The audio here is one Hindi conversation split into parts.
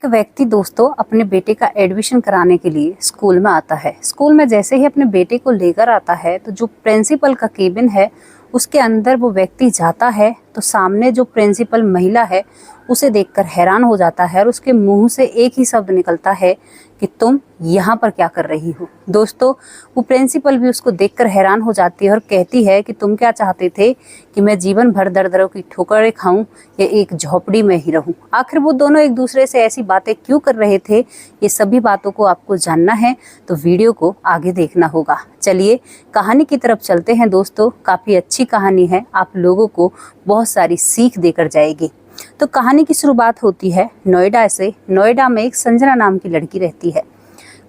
एक व्यक्ति दोस्तों अपने बेटे का एडमिशन कराने के लिए स्कूल में आता है। स्कूल में जैसे ही अपने बेटे को लेकर आता है तो जो प्रिंसिपल का केबिन है उसके अंदर वो व्यक्ति जाता है तो सामने जो प्रिंसिपल महिला है उसे देखकर हैरान हो जाता है और उसके मुंह से एक ही शब्द निकलता है कि तुम यहाँ पर क्या कर रही हो। दोस्तों वो प्रिंसिपल भी उसको देखकर हैरान हो जाती है और कहती है कि तुम क्या चाहते थे कि मैं जीवन भर दर दरों की ठोकरें खाऊं या एक झोपड़ी में ही रहूं। आखिर वो दोनों एक दूसरे से ऐसी बातें क्यों कर रहे थे, ये सभी बातों को आपको जानना है तो वीडियो को आगे देखना होगा। चलिए कहानी की तरफ चलते हैं दोस्तों। काफ़ी अच्छी कहानी है, आप लोगों को बहुत सारी सीख देकर जाएगी। तो कहानी की शुरुआत होती है नोएडा से। नोएडा में एक संजना नाम की लड़की रहती है।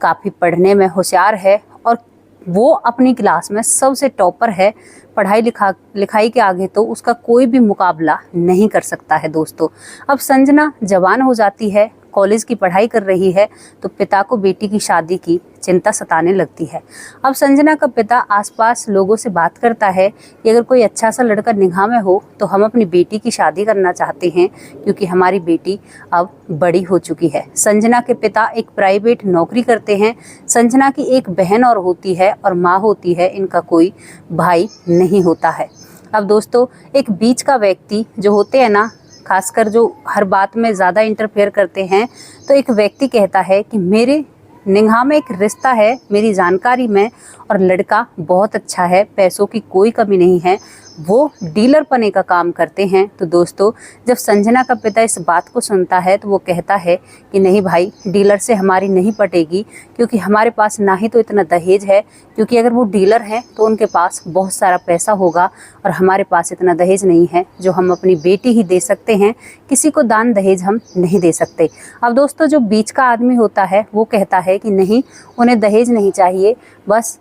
काफ़ी पढ़ने में होशियार है और वो अपनी क्लास में सबसे टॉपर है। पढ़ाई लिखाई के आगे तो उसका कोई भी मुकाबला नहीं कर सकता है दोस्तों। अब संजना जवान हो जाती है, कॉलेज की पढ़ाई कर रही है तो पिता को बेटी की शादी की चिंता सताने लगती है। अब संजना का पिता आसपास लोगों से बात करता है कि अगर कोई अच्छा सा लड़का निगाह में हो तो हम अपनी बेटी की शादी करना चाहते हैं क्योंकि हमारी बेटी अब बड़ी हो चुकी है। संजना के पिता एक प्राइवेट नौकरी करते हैं। संजना की एक बहन और होती है और माँ होती है, इनका कोई भाई नहीं होता है। अब दोस्तों एक बीच का व्यक्ति जो होते हैं ना, खासकर जो हर बात में ज़्यादा इंटरफेयर करते हैं, तो एक व्यक्ति कहता है कि मेरे निगाह में एक रिश्ता है, मेरी जानकारी में, और लड़का बहुत अच्छा है, पैसों की कोई कमी नहीं है, वो डीलर पने का काम करते हैं। तो दोस्तों जब संजना का पिता इस बात को सुनता है तो वो कहता है कि नहीं भाई, डीलर से हमारी नहीं पटेगी क्योंकि हमारे पास ना ही तो इतना दहेज है, क्योंकि अगर वो डीलर हैं तो उनके पास बहुत सारा पैसा होगा और हमारे पास इतना दहेज नहीं है जो हम अपनी बेटी ही दे सकते हैं, किसी को दान दहेज हम नहीं दे सकते। अब दोस्तों जो बीच का आदमी होता है वो कहता है कि नहीं, उन्हें दहेज नहीं चाहिए, बस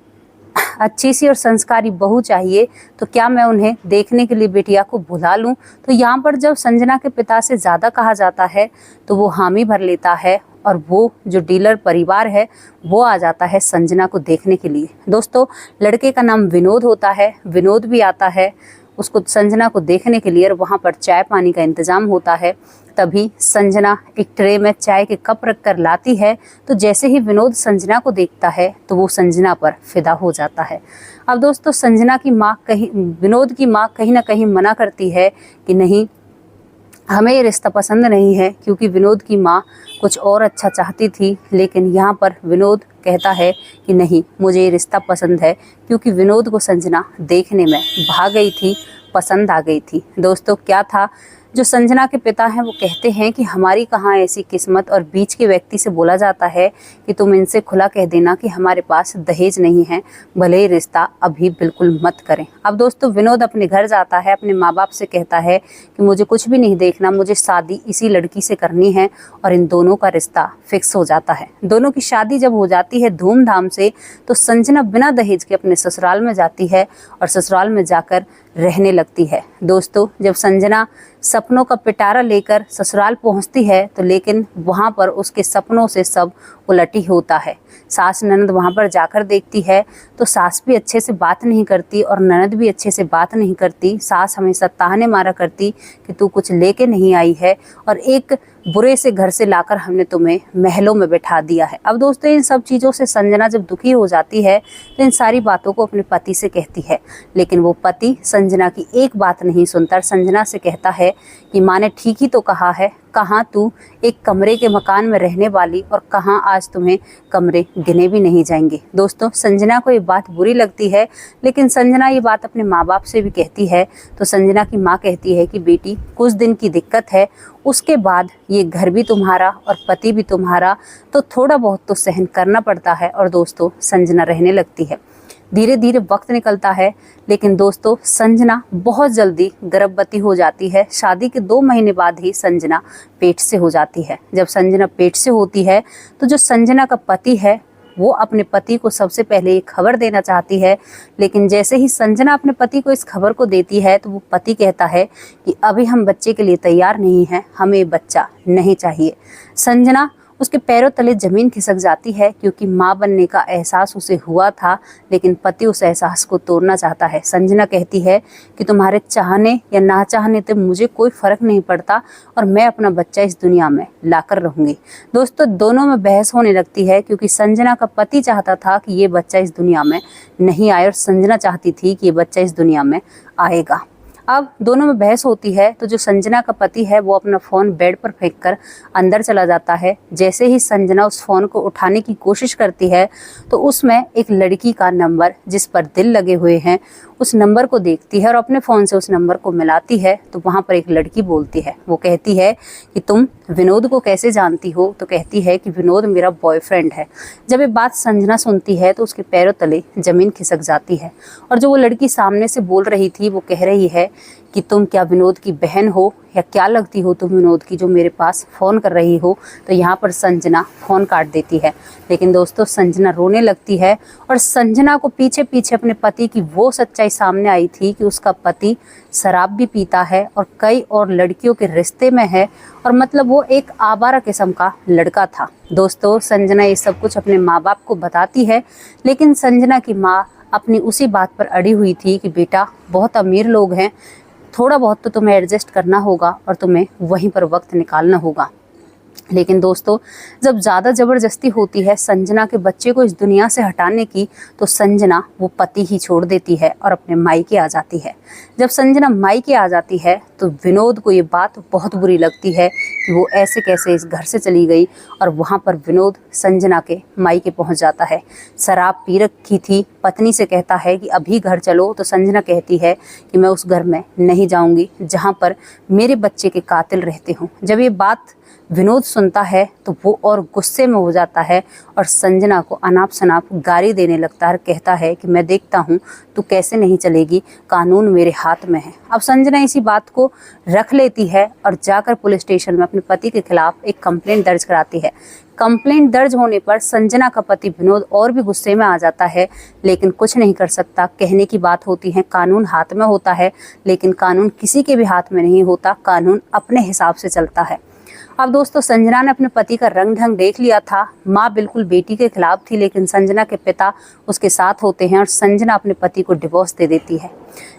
अच्छी सी और संस्कारी बहू चाहिए। तो क्या मैं उन्हें देखने के लिए बेटिया को बुला लूं? तो यहाँ पर जब संजना के पिता से ज़्यादा कहा जाता है तो वो हामी भर लेता है और वो जो डीलर परिवार है वो आ जाता है संजना को देखने के लिए। दोस्तों लड़के का नाम विनोद होता है। विनोद भी आता है उसको संजना को देखने के लिए और वहाँ पर चाय पानी का इंतज़ाम होता है। तभी संजना एक ट्रे में चाय के कप रख कर लाती है तो जैसे ही विनोद संजना को देखता है तो वो संजना पर फिदा हो जाता है। अब दोस्तों संजना की माँ विनोद की माँ कहीं ना कहीं मना करती है कि नहीं, हमें ये रिश्ता पसंद नहीं है, क्योंकि विनोद की माँ कुछ और अच्छा चाहती थी। लेकिन यहाँ पर विनोद कहता है कि नहीं, मुझे ये रिश्ता पसंद है, क्योंकि विनोद को संजना देखने में भाग गई थी, पसंद आ गई थी। दोस्तों क्या था, जो संजना के पिता हैं वो कहते हैं कि हमारी कहाँ ऐसी किस्मत, और बीच के व्यक्ति से बोला जाता है कि तुम इनसे खुला कह देना कि हमारे पास दहेज नहीं है, भले ही रिश्ता अभी बिल्कुल मत करें। अब दोस्तों विनोद अपने घर जाता है, अपने माँ बाप से कहता है कि मुझे कुछ भी नहीं देखना, मुझे शादी इसी लड़की से करनी है, और इन दोनों का रिश्ता फिक्स हो जाता है। दोनों की शादी जब हो जाती है धूमधाम से तो संजना बिना दहेज के अपने ससुराल में जाती है और ससुराल में जाकर रहने लगती है। दोस्तों जब संजना सपनों का पिटारा लेकर ससुराल पहुंचती है तो लेकिन वहां पर उसके सपनों से सब उलटी होता है। सास ननद वहां पर जाकर देखती है तो सास भी अच्छे से बात नहीं करती और ननद भी अच्छे से बात नहीं करती। सास हमेशा ताने मारा करती कि तू कुछ लेके नहीं आई है और एक बुरे से घर से लाकर हमने तुम्हें महलों में बैठा दिया है। अब दोस्तों इन सब चीज़ों से संजना जब दुखी हो जाती है तो इन सारी बातों को अपने पति से कहती है, लेकिन वो पति संजना की एक बात नहीं सुनता। संजना से कहता है कि माँ ने ठीक ही तो कहा है, कहाँ तू एक कमरे के मकान में रहने वाली और कहाँ आज तुम्हें कमरे गिने भी नहीं जाएंगे। दोस्तों संजना को ये बात बुरी लगती है, लेकिन संजना ये बात अपने माँ बाप से भी कहती है। तो संजना की माँ कहती है कि बेटी कुछ दिन की दिक्कत है, उसके बाद ये घर भी तुम्हारा और पति भी तुम्हारा, तो थोड़ा बहुत तो सहन करना पड़ता है। और दोस्तों संजना रहने लगती है। धीरे धीरे वक्त निकलता है, लेकिन दोस्तों संजना बहुत जल्दी गर्भवती हो जाती है। शादी के 2 महीने बाद ही संजना पेट से हो जाती है। जब संजना पेट से होती है तो जो संजना का पति है वो अपने पति को सबसे पहले ये खबर देना चाहती है, लेकिन जैसे ही संजना अपने पति को इस खबर को देती है तो वो पति कहता है कि अभी हम बच्चे के लिए तैयार नहीं हैं, हमें बच्चा नहीं चाहिए। संजना उसके पैरों तले जमीन खिसक जाती है, क्योंकि माँ बनने का एहसास उसे हुआ था, लेकिन पति उस एहसास को तोड़ना चाहता है। संजना कहती है कि तुम्हारे चाहने या ना चाहने से मुझे कोई फर्क नहीं पड़ता और मैं अपना बच्चा इस दुनिया में लाकर रहूंगी। दोस्तों, दोनों में बहस होने लगती है, क्योंकि संजना का पति चाहता था कि ये बच्चा इस दुनिया में नहीं आए और संजना चाहती थी कि ये बच्चा इस दुनिया में आएगा। अब दोनों में बहस होती है, तो जो संजना का पति है वो अपना फ़ोन बेड पर फेंककर अंदर चला जाता है। जैसे ही संजना उस फ़ोन को उठाने की कोशिश करती है, तो उसमें एक लड़की का नंबर जिस पर दिल लगे हुए हैं, उस नंबर को देखती है और अपने फ़ोन से उस नंबर को मिलाती है। तो वहाँ पर एक लड़की बोलती है, वो कहती है कि तुम विनोद को कैसे जानती हो? तो कहती है कि विनोद मेरा बॉयफ्रेंड है। जब ये बात संजना सुनती है तो उसके पैरों तले ज़मीन खिसक जाती है, और जो वो लड़की सामने से बोल रही थी वो कह रही है कि तुम क्या विनोद की बहन हो या क्या लगती हो तुम विनोद की, जो मेरे पास फ़ोन कर रही हो? तो यहाँ पर संजना फ़ोन काट देती है। लेकिन दोस्तों, संजना रोने लगती है, और संजना को पीछे पीछे अपने पति की वो सच्चाई सामने आई थी कि उसका पति शराब भी पीता है और कई और लड़कियों के रिश्ते में है, और मतलब वो एक आवारा किस्म का लड़का था। दोस्तों, संजना ये सब कुछ अपने माँ बाप को बताती है, लेकिन संजना की माँ अपनी उसी बात पर अड़ी हुई थी कि बेटा बहुत अमीर लोग हैं, थोड़ा बहुत तो तुम्हें एडजस्ट करना होगा और तुम्हें वहीं पर वक्त निकालना होगा। लेकिन दोस्तों, जब ज़्यादा ज़बरदस्ती होती है संजना के बच्चे को इस दुनिया से हटाने की, तो संजना वो पति ही छोड़ देती है और अपने मायके आ जाती है। जब संजना मायके आ जाती है तो विनोद को ये बात बहुत बुरी लगती है कि वो ऐसे कैसे इस घर से चली गई, और वहाँ पर विनोद संजना के मायके पहुँच जाता है। शराब पी रखी थी, पत्नी से कहता है कि अभी घर चलो, तो संजना कहती है कि मैं उस घर में नहीं जाऊँगी जहाँ पर मेरे बच्चे के कातिल रहते हों। जब ये बात विनोद सुनता है तो वो और गुस्से में हो जाता है और संजना को अनाप शनाप गाली देने लगता है, कहता है कि मैं देखता हूँ तू कैसे नहीं चलेगी, कानून मेरे हाथ में है। अब संजना इसी बात को रख लेती है और जाकर पुलिस स्टेशन में अपने पति के खिलाफ एक कंप्लेंट दर्ज कराती है। कंप्लेंट दर्ज होने पर संजना का पति विनोद और भी गुस्से में आ जाता है, लेकिन कुछ नहीं कर सकता। कहने की बात होती है, कानून हाथ में होता है, लेकिन कानून किसी के भी हाथ में नहीं होता, कानून अपने हिसाब से चलता है। अब दोस्तों, संजना ने अपने पति का रंग ढंग देख लिया था। माँ बिल्कुल बेटी के खिलाफ थी, लेकिन संजना के पिता उसके साथ होते हैं और संजना अपने पति को डिवोर्स दे देती है।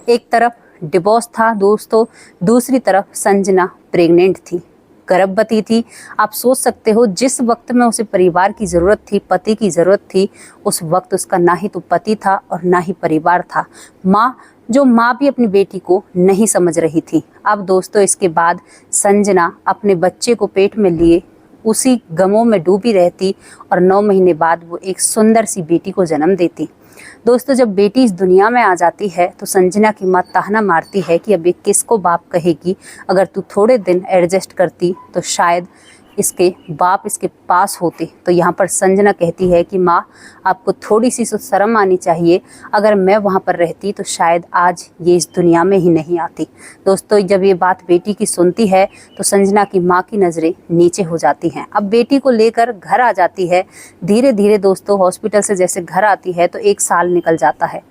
एक तरफ डिवोर्स था दोस्तों, दूसरी तरफ संजना प्रेग्नेंट थी, गर्भवती थी। आप सोच सकते हो, जिस वक्त में उसे परिवार की ज़रूरत थी, पति की ज़रूरत थी, उस वक्त उसका ना ही तो पति था और ना ही परिवार था। माँ भी अपनी बेटी को नहीं समझ रही थी। अब दोस्तों, इसके बाद संजना अपने बच्चे को पेट में लिए उसी गमों में डूबी रहती और 9 महीने बाद वो एक सुंदर सी बेटी को जन्म देती। दोस्तों, जब बेटी इस दुनिया में आ जाती है तो संजना की माँ ताना मारती है कि अब ये किसको बाप कहेगी, अगर तू थोड़े दिन एडजस्ट करती तो शायद इसके बाप इसके पास होते। तो यहाँ पर संजना कहती है कि माँ, आपको थोड़ी सी तो शर्म आनी चाहिए, अगर मैं वहाँ पर रहती तो शायद आज ये इस दुनिया में ही नहीं आती। दोस्तों, जब ये बात बेटी की सुनती है तो संजना की माँ की नज़रें नीचे हो जाती हैं। अब बेटी को लेकर घर आ जाती है। धीरे धीरे दोस्तों, हॉस्पिटल से जैसे घर आती है तो 1 साल निकल जाता है।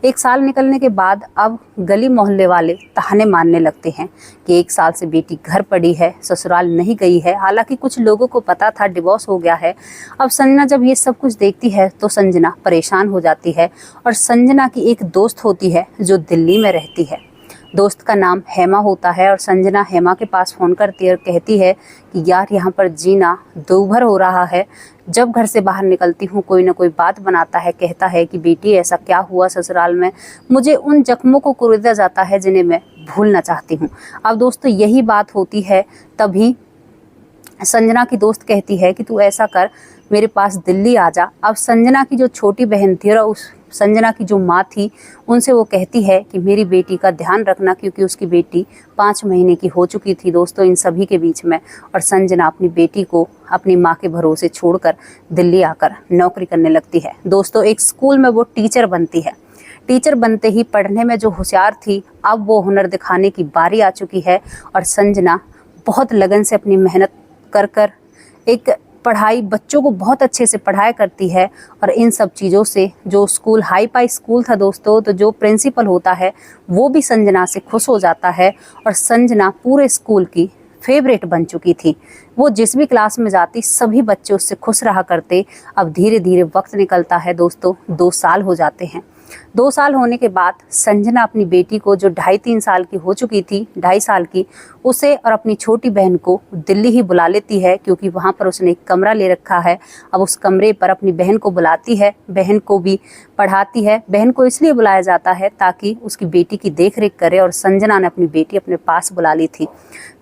1 साल निकलने के बाद अब गली मोहल्ले वाले ताने मारने लगते हैं कि 1 साल से बेटी घर पड़ी है, ससुराल नहीं गई है। हालांकि कुछ लोगों को पता था डिवोर्स हो गया है। अब संजना जब ये सब कुछ देखती है तो संजना परेशान हो जाती है, और संजना की एक दोस्त होती है जो दिल्ली में रहती है। दोस्त का नाम हेमा होता है, और संजना हेमा के पास फ़ोन करती है और कहती है कि यार, यहाँ पर जीना दूभर हो रहा है। जब घर से बाहर निकलती हूँ कोई ना कोई बात बनाता है, कहता है कि बेटी ऐसा क्या हुआ ससुराल में, मुझे उन जख्मों को कुरेदा जाता है जिन्हें मैं भूलना चाहती हूँ। अब दोस्तों, यही बात होती है, तभी संजना की दोस्त कहती है कि तू ऐसा कर, मेरे पास दिल्ली आ जा। अब संजना की जो छोटी बहन थी और उस संजना की जो माँ थी, उनसे वो कहती है कि मेरी बेटी का ध्यान रखना, क्योंकि उसकी बेटी 5 महीने की हो चुकी थी दोस्तों इन सभी के बीच में। और संजना अपनी बेटी को अपनी माँ के भरोसे छोड़कर दिल्ली आकर नौकरी करने लगती है। दोस्तों, एक स्कूल में वो टीचर बनती है। टीचर बनते ही पढ़ने में जो होशियार थी, अब वो हुनर दिखाने की बारी आ चुकी है, और संजना बहुत लगन से अपनी मेहनत कर एक पढ़ाई, बच्चों को बहुत अच्छे से पढ़ाया करती है। और इन सब चीज़ों से जो स्कूल हाई फाई स्कूल था दोस्तों, तो जो प्रिंसिपल होता है वो भी संजना से खुश हो जाता है, और संजना पूरे स्कूल की फेवरेट बन चुकी थी। वो जिस भी क्लास में जाती सभी बच्चे उससे खुश रहा करते। अब धीरे धीरे वक्त निकलता है दोस्तों, 2 साल हो जाते हैं। 2 साल होने के बाद संजना अपनी बेटी को, जो 2.5-3 साल की हो चुकी थी, 2.5 साल की, उसे और अपनी छोटी बहन को दिल्ली ही बुला लेती है, क्योंकि वहाँ पर उसने एक कमरा ले रखा है। अब उस कमरे पर अपनी बहन को बुलाती है, बहन को भी पढ़ाती है। बहन को इसलिए बुलाया जाता है ताकि उसकी बेटी की देख रेख करे, और संजना ने अपनी बेटी अपने पास बुला ली थी।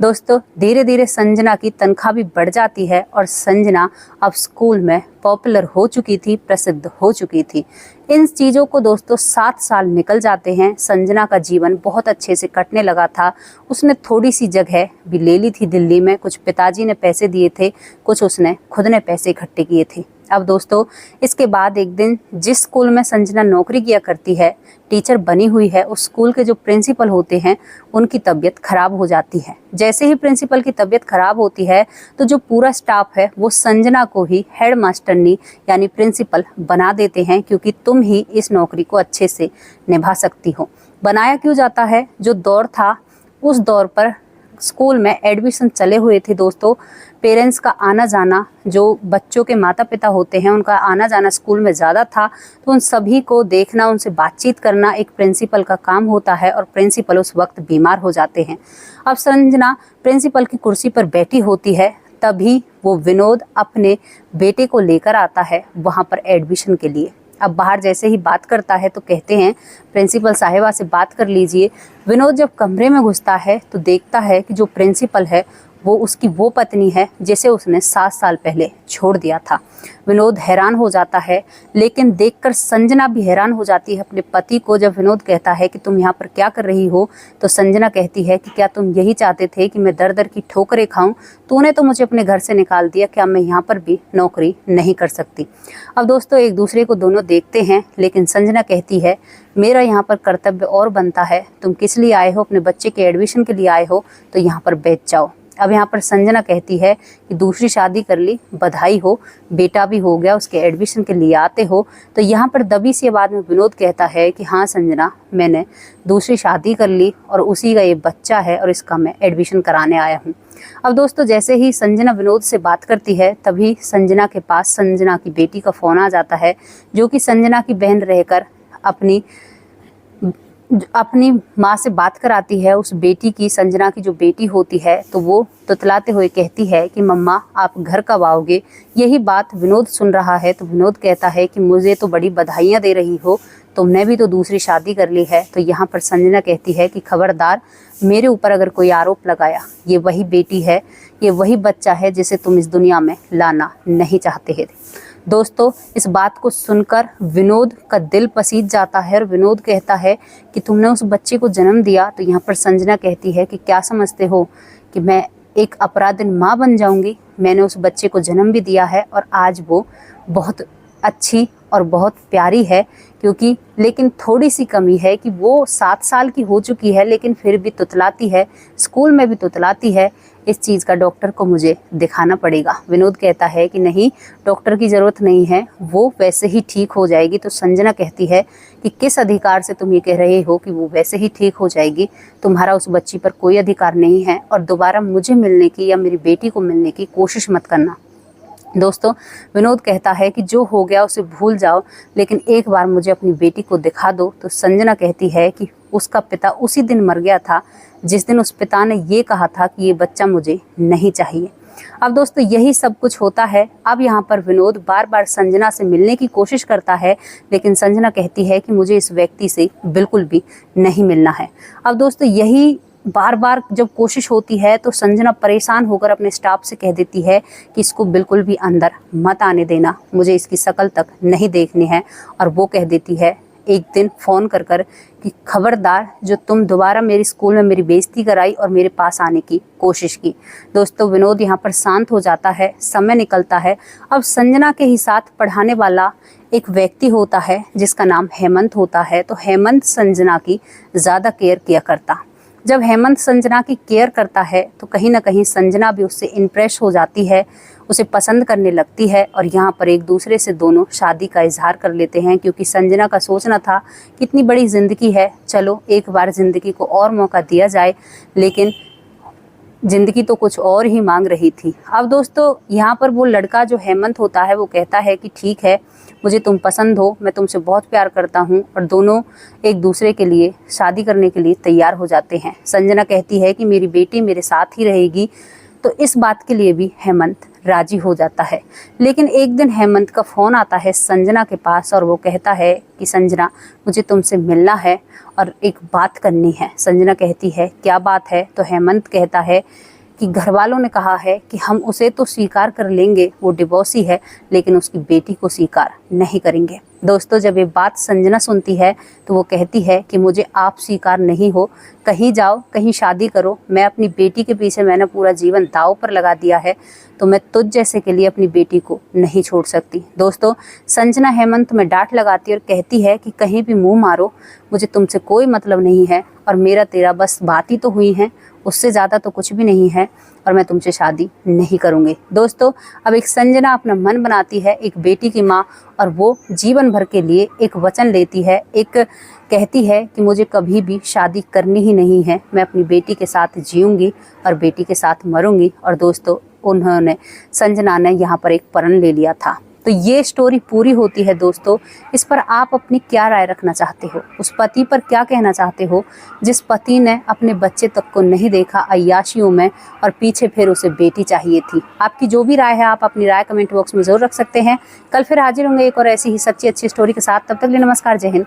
दोस्तों धीरे धीरे संजना की तनख्वाह भी बढ़ जाती है और संजना अब स्कूल में पॉपुलर हो चुकी थी, प्रसिद्ध हो चुकी थी। इन चीज़ों को दोस्तों 7 साल निकल जाते हैं। संजना का जीवन बहुत अच्छे से कटने लगा था। उसने थोड़ी सी जगह भी ले ली थी दिल्ली में, कुछ पिताजी ने पैसे दिए थे, कुछ उसने खुद ने पैसे इकट्ठे किए थे। अब दोस्तों इसके बाद एक दिन जिस स्कूल में संजना नौकरी किया करती है, टीचर बनी हुई है, उस स्कूल के जो प्रिंसिपल होते हैं उनकी तबीयत खराब हो जाती है। जैसे ही प्रिंसिपल की तबीयत खराब होती है तो जो पूरा स्टाफ है वो संजना को ही हेड मास्टरनी यानी प्रिंसिपल बना देते हैं, क्योंकि तुम ही इस नौकरी को अच्छे से निभा सकती हो। बनाया क्यों जाता है? जो दौर था उस दौर पर स्कूल में एडमिशन चले हुए थे दोस्तों। पेरेंट्स का आना जाना, जो बच्चों के माता पिता होते हैं उनका आना जाना स्कूल में ज़्यादा था, तो उन सभी को देखना, उनसे बातचीत करना एक प्रिंसिपल का काम होता है, और प्रिंसिपल उस वक्त बीमार हो जाते हैं। अब संजना प्रिंसिपल की कुर्सी पर बैठी होती है, तभी वो विनोद अपने बेटे को लेकर आता है वहाँ पर एडमिशन के लिए। अब बाहर जैसे ही बात करता है तो कहते हैं प्रिंसिपल साहिबा से बात कर लीजिए। विनोद जब कमरे में घुसता है तो देखता है कि जो प्रिंसिपल है वो उसकी वो पत्नी है जिसे उसने 7 साल पहले छोड़ दिया था। विनोद हैरान हो जाता है, लेकिन देखकर संजना भी हैरान हो जाती है अपने पति को। जब विनोद कहता है कि तुम यहाँ पर क्या कर रही हो, तो संजना कहती है कि क्या तुम यही चाहते थे कि मैं दर दर की ठोकरें खाऊं? तूने तो मुझे अपने घर से निकाल दिया, क्या मैं यहाँ पर भी नौकरी नहीं कर सकती? अब दोस्तों एक दूसरे को दोनों देखते हैं, लेकिन संजना कहती है मेरा यहाँ पर कर्तव्य और बनता है। तुम किस लिए आए हो? अपने बच्चे के एडमिशन के लिए आए हो, तो यहाँ पर बैठ जाओ। अब यहाँ पर संजना कहती है कि दूसरी शादी कर ली, बधाई हो, बेटा भी हो गया, उसके एडमिशन के लिए आते हो। तो यहाँ पर दबी सी आवाज़ में विनोद कहता है कि हाँ संजना, मैंने दूसरी शादी कर ली और उसी का ये बच्चा है और इसका मैं एडमिशन कराने आया हूँ। अब दोस्तों जैसे ही संजना विनोद से बात करती है, तभी संजना के पास संजना की बेटी का फ़ोन आ जाता है, जो कि संजना की बहन रहकर अपनी माँ से बात कराती है। उस बेटी की, संजना की जो बेटी होती है, तो वो तुतलाते हुए कहती है कि मम्मा आप घर कब आओगे? यही बात विनोद सुन रहा है, तो विनोद कहता है कि मुझे तो बड़ी बधाइयाँ दे रही हो, तुमने भी तो दूसरी शादी कर ली है। तो यहाँ पर संजना कहती है कि खबरदार, मेरे ऊपर अगर कोई आरोप लगाया, ये वही बेटी है, ये वही बच्चा है जिसे तुम इस दुनिया में लाना नहीं चाहते थे। दोस्तों इस बात को सुनकर विनोद का दिल पसीज जाता है और विनोद कहता है कि तुमने उस बच्चे को जन्म दिया। तो यहाँ पर संजना कहती है कि क्या समझते हो कि मैं एक अपराधिन माँ बन जाऊंगी? मैंने उस बच्चे को जन्म भी दिया है और आज वो बहुत अच्छी और बहुत प्यारी है, क्योंकि लेकिन थोड़ी सी कमी है कि वो 7 साल की हो चुकी है, लेकिन फिर भी तुतलाती है, स्कूल में भी तुतलाती है। इस चीज़ का डॉक्टर को मुझे दिखाना पड़ेगा। विनोद कहता है कि नहीं, डॉक्टर की ज़रूरत नहीं है, वो वैसे ही ठीक हो जाएगी। तो संजना कहती है कि किस अधिकार से तुम ये कह रहे हो कि वो वैसे ही ठीक हो जाएगी? तुम्हारा उस बच्ची पर कोई अधिकार नहीं है, और दोबारा मुझे मिलने की या मेरी बेटी को मिलने की कोशिश मत करना। दोस्तों विनोद कहता है कि जो हो गया उसे भूल जाओ, लेकिन एक बार मुझे अपनी बेटी को दिखा दो। तो संजना कहती है कि उसका पिता उसी दिन मर गया था जिस दिन उस पिता ने ये कहा था कि ये बच्चा मुझे नहीं चाहिए। अब दोस्तों यही सब कुछ होता है। अब यहाँ पर विनोद बार बार संजना से मिलने की कोशिश करता है, लेकिन संजना कहती है कि मुझे इस व्यक्ति से बिल्कुल भी नहीं मिलना है। अब दोस्तों यही बार बार जब कोशिश होती है तो संजना परेशान होकर अपने स्टाफ से कह देती है कि इसको बिल्कुल भी अंदर मत आने देना, मुझे इसकी शक्ल तक नहीं देखनी है। और वो कह देती है एक दिन फ़ोन कर कि खबरदार, जो तुम दोबारा मेरी स्कूल में मेरी बेइज्जती कराई और मेरे पास आने की कोशिश की। दोस्तों विनोद यहाँ पर शांत हो जाता है, समय निकलता है। अब संजना के ही साथ पढ़ाने वाला एक व्यक्ति होता है जिसका नाम हेमंत होता है। तो हेमंत संजना की ज़्यादा केयर किया करता। जब हेमंत संजना की केयर करता है तो कहीं ना कहीं संजना भी उससे इम्प्रेस हो जाती है, उसे पसंद करने लगती है, और यहाँ पर एक दूसरे से दोनों शादी का इजहार कर लेते हैं। क्योंकि संजना का सोचना था कितनी बड़ी ज़िंदगी है, चलो एक बार ज़िंदगी को और मौका दिया जाए। लेकिन जिंदगी तो कुछ और ही मांग रही थी। अब दोस्तों यहाँ पर वो लड़का जो हेमंत होता है वो कहता है कि ठीक है, मुझे तुम पसंद हो, मैं तुमसे बहुत प्यार करता हूँ, और दोनों एक दूसरे के लिए शादी करने के लिए तैयार हो जाते हैं। संजना कहती है कि मेरी बेटी मेरे साथ ही रहेगी, तो इस बात के लिए भी हेमंत राजी हो जाता है। लेकिन एक दिन हेमंत का फ़ोन आता है संजना के पास और वो कहता है कि संजना, मुझे तुमसे मिलना है और एक बात करनी है। संजना कहती है क्या बात है? तो हेमंत कहता है कि घर वालों ने कहा है कि हम उसे तो स्वीकार कर लेंगे, वो डिवोर्सी है, लेकिन उसकी बेटी को स्वीकार नहीं करेंगे। दोस्तों जब ये बात संजना सुनती है तो वो कहती है कि मुझे आप स्वीकार नहीं हो, कहीं जाओ, कहीं शादी करो, मैं अपनी बेटी के पीछे मैंने पूरा जीवन दांव पर लगा दिया है, तो मैं तुझ जैसे के लिए अपनी बेटी को नहीं छोड़ सकती। दोस्तों संजना हेमंत में डांट लगाती है और कहती है कि कहीं भी मुंह मारो, मुझे तुमसे कोई मतलब नहीं है और मेरा तेरा बस बात ही तो हुई है, उससे ज़्यादा तो कुछ भी नहीं है, और मैं तुमसे शादी नहीं करूँगी। दोस्तों अब एक संजना अपना मन बनाती है, एक बेटी की माँ, और वो जीवन भर के लिए एक वचन लेती है, एक कहती है कि मुझे कभी भी शादी करनी ही नहीं है, मैं अपनी बेटी के साथ जीऊँगी और बेटी के साथ मरूँगी। और दोस्तों उन्होंने संजना ने यहाँ पर एक प्रण ले लिया था। तो ये स्टोरी पूरी होती है। दोस्तों इस पर आप अपनी क्या राय रखना चाहते हो? उस पति पर क्या कहना चाहते हो जिस पति ने अपने बच्चे तक को नहीं देखा अय्याशियों में, और पीछे फिर उसे बेटी चाहिए थी? आपकी जो भी राय है आप अपनी राय कमेंट बॉक्स में ज़रूर रख सकते हैं। कल फिर हाजिर होंगे एक और ऐसी ही सच्ची अच्छी स्टोरी के साथ। तब तक के लिए नमस्कार, जय हिंद।